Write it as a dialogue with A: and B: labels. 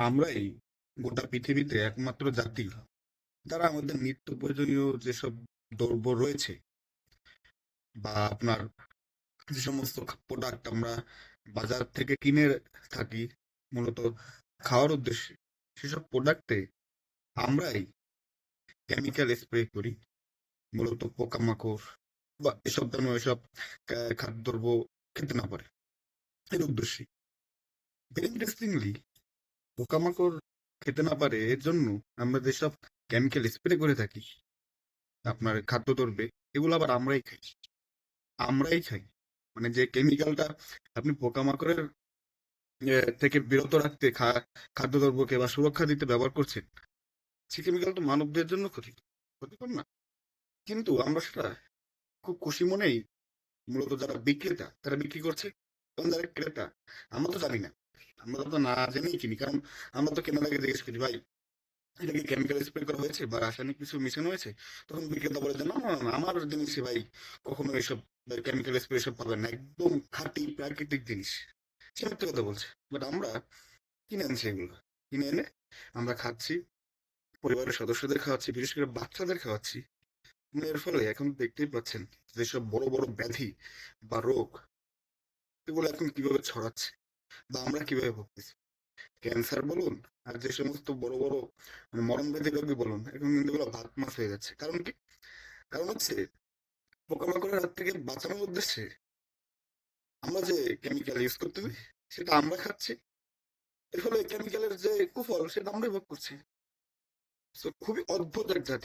A: আমরাই গোটা পৃথিবীতে একমাত্র জাতি যারা আমাদের নিত্য প্রয়োজনীয় যেসব দ্রব্য রয়েছে বা আপনার যে সমস্ত প্রোডাক্ট আমরা বাজার থেকে কিনে থাকি মূলত খাওয়ার উদ্দেশ্যে, সেসব প্রোডাক্টে আমরাই কেমিক্যাল স্প্রে করি মূলত পোকামাকড় বা এসব যেন এসব খাদ্যদ্রব্য খেতে না পারে এর উদ্দেশ্যে। ভেরি ইন্টারেস্টিংলি, পোকামাকড় খেতে না পারে এর জন্য আমরা যেসব কেমিক্যাল স্প্রে করে থাকি আপনার খাদ্যদ্রব্যে, এগুলো আবার আমরাই খাই। মানে যে কেমিক্যালটা আপনি পোকামাকড়ের থেকে বিরত রাখতে খাদ্যদ্রব্যকে বা সুরক্ষা দিতে ব্যবহার করছেন, সেই কেমিক্যাল তো মানবদের জন্য ক্ষতিকর না। কিন্তু আমরা সেটা খুব খুশি মনেই মূলত যারা বিক্রেতা তারা বিক্রি করছে, এবং যারা ক্রেতা আমরা তো জানি না, আমরা তো না জেনেই কিনি। কারণ আমরা তো কেনার আগে জিজ্ঞেস করি, ভাই এটা কি কেমিক্যাল স্প্রে করা হয়েছে বা রাসায়নিক কিছু মিশানো হয়েছে? তখন বিক্রেতা বলে যে না না না, আমার জিনিসে ভাই কখনো এসব কেমিক্যাল স্প্রে এসব পাবেন না, একদম খাঁটি প্রাকৃতিক জিনিস। সে মিথ্যে কথা বলছে। বাট আমরা কিনে আনছি এগুলো, কিনে এনে আমরা খাচ্ছি, পরিবারের সদস্যদের খাওয়াচ্ছি, বিশেষ করে বাচ্চাদের খাওয়াচ্ছি। এর ফলে এখন দেখতেই পাচ্ছেন যেসব বড় বড় ব্যাধি বা রোগ, এগুলো এখন কিভাবে ছড়াচ্ছে বা আমরা কিভাবে ভুগতেছি। ক্যান্সার বলুন আর যে সমস্ত বড় বড় মানে মরণব্যাধি রোগী বলুন, এখন কিন্তু এগুলো ভাত মাছ হয়ে যাচ্ছে। কারণ কি? কারণ হচ্ছে পোকামাকড়ের হাত থেকে বাঁচানোর উদ্দেশ্যে আমরা যে কেমিক্যাল ইউজ করতেছি সেটা আমরা খাচ্ছি, এর ফলে কেমিক্যালের যে কুফল সেটা আমরাই ভোগ করছি। তো খুবই অদ্ভুত এক জাতি।